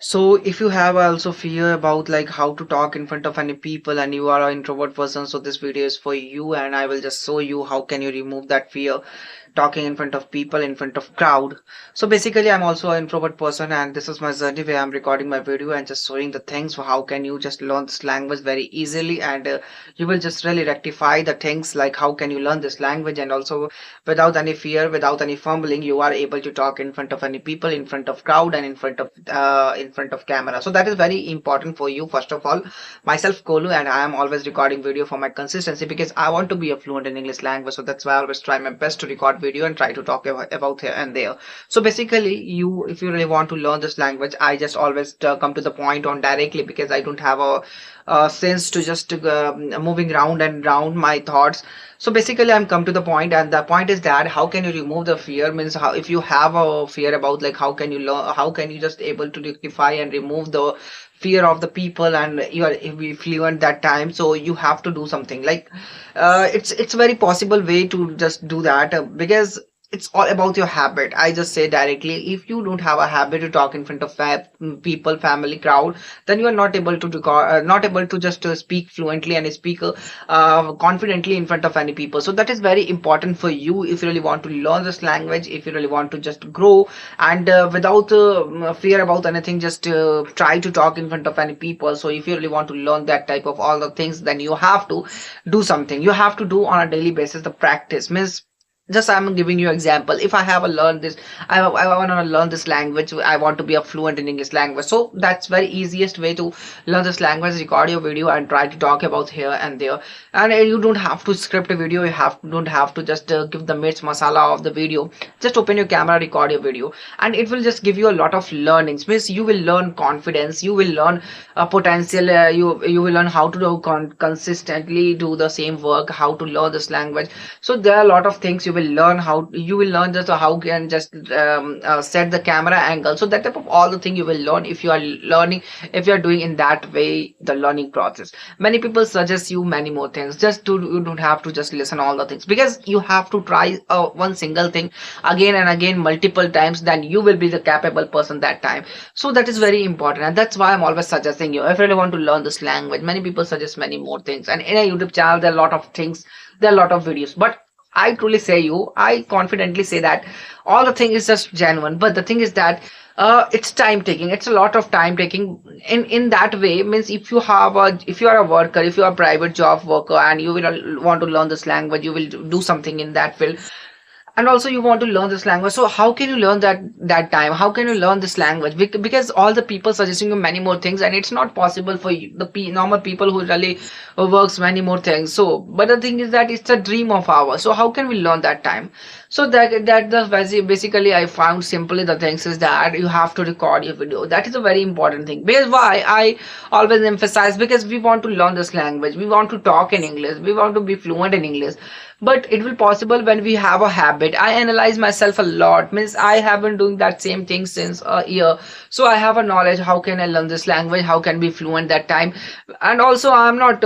So if you have also fear about like how to talk in front of any people and you are an introvert person, so this video is for you and I will just show you how can you remove that fear talking in front of people, in front of crowd. So basically I'm also an introvert person and this is my journey where I'm recording my video and just showing the things for how can you just learn this language very easily, and you will just really rectify the things like how can you learn this language, and also without any fear, without any fumbling, you are able to talk in front of any people, in front of crowd, and in front of camera. So that is very important for you. First of all, myself Kolu, and I am always recording video for my consistency because I want to be a fluent in English language. So that's why I always try my best to record video and try to talk about here and there. So basically, you if you really want to learn this language, I just always come to the point on directly because I don't have a sense to just moving round and round my thoughts. So basically I'm come to the point, and the point is that how can you remove the fear, means how if you have a fear about like how can you learn, how can you just able to rectify and remove the fear of the people, and you are be fluent that time. So you have to do something like it's very possible way to just do that, because it's all about your habit. I just say directly, if you don't have a habit to talk in front of people, family, crowd, then you are not able to record, not able to just speak fluently and speak confidently in front of any people. So that is very important for you if you really want to learn this language, if you really want to just grow, and without fear about anything, just try to talk in front of any people. So if you really want to learn that type of all the things, then you have to do something. You have to do on a daily basis the practice. Means just I'm giving you example. If I have a learn this, I want to learn this language, I want to be a fluent in English language. So that's very easiest way to learn this language. Record your video and try to talk about here and there, and you don't have to script a video. You don't have to just give the mirch masala of the video. Just open your camera, record your video, and it will just give you a lot of learnings. Means you will learn confidence, you will learn potential, you will learn how to do consistently do the same work, how to learn this language. So there are a lot of things you will learn. How you will learn just how can just set the camera angle. So that type of all the thing you will learn if you are learning, if you are doing in that way the learning process. Many people suggest you many more things. Just to you don't have to just listen all the things, because you have to try one single thing again and again multiple times, then you will be the capable person that time. So that is very important, and that's why I'm always suggesting you, if you really want to learn this language, many people suggest many more things, and in a YouTube channel there are a lot of things, there are a lot of videos, but I truly say you, I confidently say that all the thing is just genuine. But the thing is that it's time taking. It's a lot of time taking. In that way, means if you have a, if you are a worker, if you are a private job worker, and you will want to learn this language, you will do something in that field, and also you want to learn this language. So how can you learn that time, how can you learn this language? Because all the people suggesting you many more things, and it's not possible for you, the normal people who really works many more things. So but the thing is that it's a dream of ours, so how can we learn that time? So that the basically I found simply the things is that you have to record your video. That is a very important thing, because why I always emphasize, because we want to learn this language, we want to talk in English, we want to be fluent in English. But it will possible when we have a habit. I analyze myself a lot, means I have been doing that same thing since a year. So I have a knowledge how can I learn this language, how can be fluent that time. And also I'm not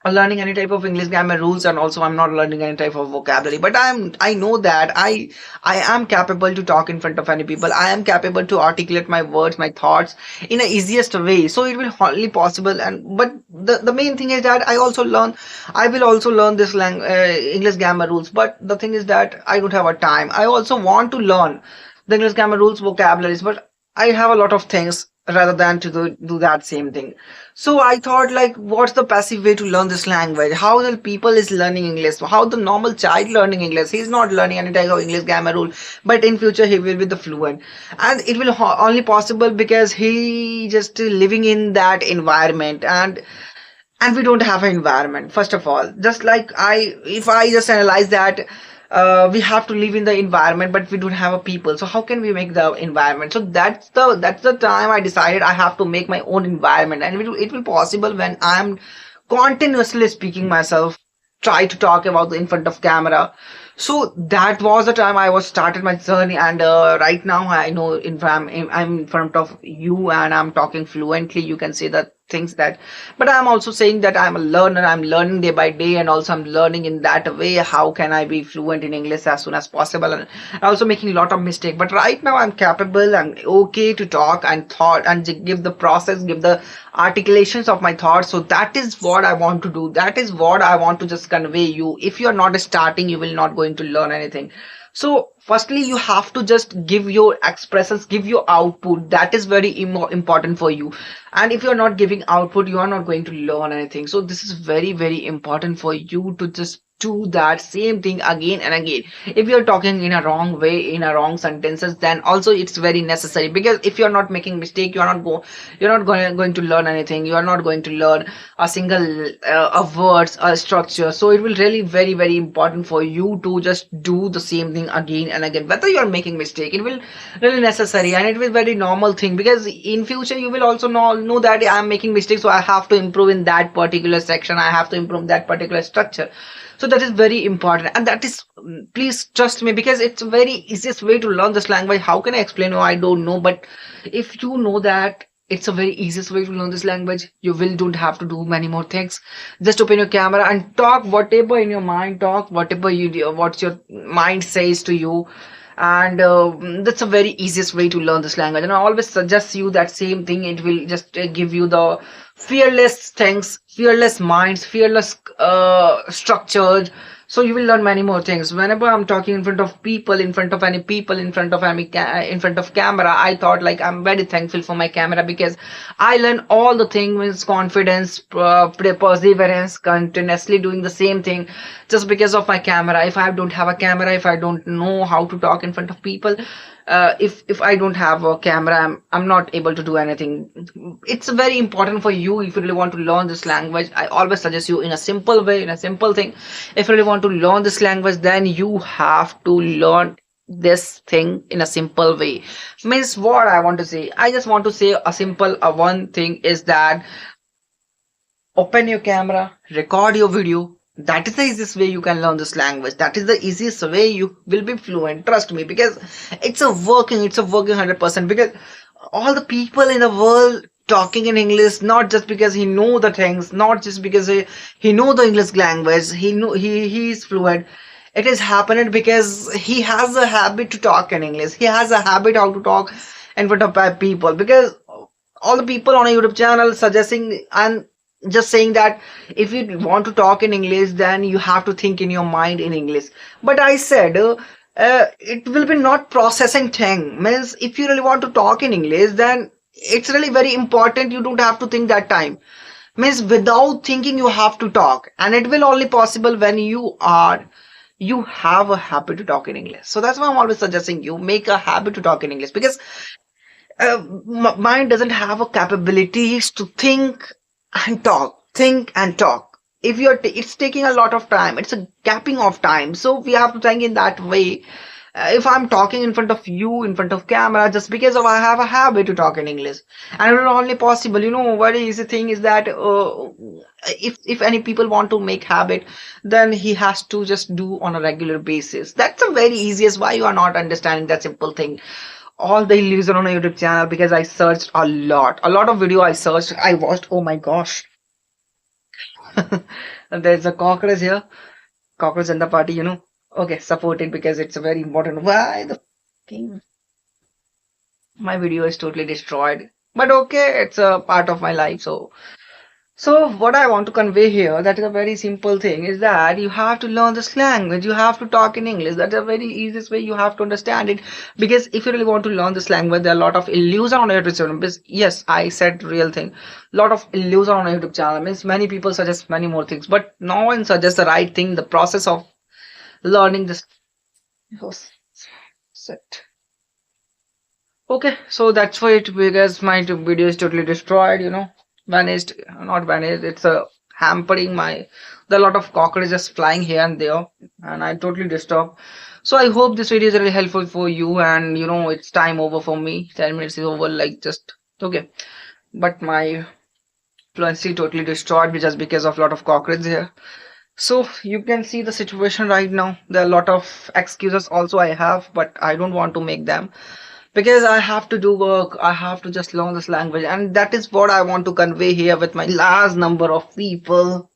learning any type of English grammar rules, and also I'm not learning any type of vocabulary, but I know that I am capable to talk in front of any people. I am capable to articulate my words, my thoughts in a easiest way. So it will hardly possible. And but the main thing is that I will also learn this English grammar rules, but the thing is that I don't have a time. I also want to learn the English grammar rules, vocabularies, but I have a lot of things rather than to do that same thing. So I thought like, what's the passive way to learn this language? How the people is learning English? How the normal child learning English? He's not learning any type of English grammar rule, but in future he will be the fluent, and it will only possible because he just living in that environment. And we don't have an environment. First of all, just like if I just analyze that, we have to live in the environment, but we don't have a people. So how can we make the environment? So that's the time I decided I have to make my own environment, and it will possible when I'm continuously speaking myself, try to talk about the in front of camera. So that was the time I was started my journey, and right now I know I'm in front of you and I'm talking fluently. You can say that things that, but I'm also saying that I'm a learner, I'm learning day by day, and also I'm learning in that way how can I be fluent in English as soon as possible, and also making a lot of mistake. But right now I'm capable, I'm okay to talk and thought and give the process, give the articulations of my thoughts. So that is what I want to do, that is what I want to just convey you. If you're not starting, you will not going to learn anything. So firstly, you have to just give your expressions, give your output. That is very important for you. And if you're not giving output, you are not going to learn anything. So this is very, very important for you to just do that same thing again and again. If you're talking in a wrong way, in a wrong sentences, then also it's very necessary, because if you're not making mistake, you're not going to learn anything. You are not going to learn a single of words or structure. So it will really very, very important for you to just do the same thing again and again. Whether you are making mistake, it will really necessary, and it will very normal thing, because in future you will also know that I'm making mistakes, so I have to improve in that particular section, I have to improve that particular structure. So that is very important, and that is, please trust me, because it's a very easiest way to learn this language. How can I explain you? I don't know, but if you know that it's a very easiest way to learn this language, you will don't have to do many more things. Just open your camera and talk whatever in your mind, talk whatever what your mind says to you. And that's a very easiest way to learn this language, and I always suggest you that same thing. It will just give you the fearless things, fearless minds, fearless structures. So you will learn many more things. Whenever I'm talking in front of people, in front of any people, in front of in front of camera, I thought like I'm very thankful for my camera, because I learn all the things with confidence, perseverance, continuously doing the same thing, just because of my camera. If I don't have a camera, if I don't know how to talk in front of people, if I don't have a camera, I'm not able to do anything. It's very important for you. If you really want to learn this language, I always suggest you in a simple way, in a simple thing. If you really want to learn this language, then you have to learn this thing in a simple way. Means what I want to say, I just want to say a simple one thing is that open your camera, record your video. That is the easiest way you can learn this language. That is the easiest way you will be fluent. Trust me, because it's a working 100%. Because all the people in the world talking in English, not just because he know the things, not just because he know the English language, he is fluent. It is happening because he has a habit to talk in English. He has a habit how to talk in front of people. Because all the people on a YouTube channel suggesting and just saying that if you want to talk in English, then you have to think in your mind in English. But I said it will be not processing thing. Means if you really want to talk in English, then it's really very important. You don't have to think that time. Means without thinking you have to talk, and it will only possible when you have a habit to talk in English. So that's why I'm always suggesting you make a habit to talk in English, because mind doesn't have a capabilities to think and talk. If it's taking a lot of time, it's a gapping of time, so we have to think in that way. If I'm talking in front of you, in front of camera, just because of I have a habit to talk in English, and it will only possible, very easy thing is that if any people want to make habit, then he has to just do on a regular basis. That's the very easiest. Why you are not understanding that simple thing? All the illusion on a YouTube channel, because I searched a lot of video. I watched. Oh my gosh. There's a cockroach here. Cockroach in the party, Okay, support it, because it's a very important. Why the fucking my video is totally destroyed. But okay, it's a part of my life. So what I want to convey here, that is a very simple thing, is that you have to learn this language. You have to talk in English. That's a very easiest way. You have to understand it. Because if you really want to learn this language, there are a lot of illusion on YouTube channel. Because yes, I said real thing. A lot of illusion on YouTube channel. Means many people suggest many more things, but no one suggests the right thing. The process of learning this. Set. Okay, so that's for it, because my video is totally destroyed, vanished, not vanished, it's hampering there are a lot of cockroaches flying here and there, and I totally disturbed. So I hope this video is really helpful for you, and it's time over for me. 10 minutes is over, like, just okay. But my fluency totally destroyed just because of a lot of cockroaches here. So you can see the situation right now. There are a lot of excuses also I have, but I don't want to make them. because I have to do work. I have to just learn this language, and that is what I want to convey here with my large number of people.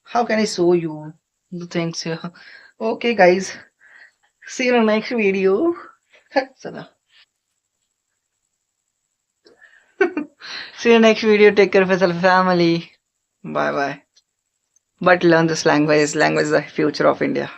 How can I show you the things here? Okay, guys, see you in the next video. See you next video. Take care of yourself, family. Bye bye. But learn this language. Language is the future of India.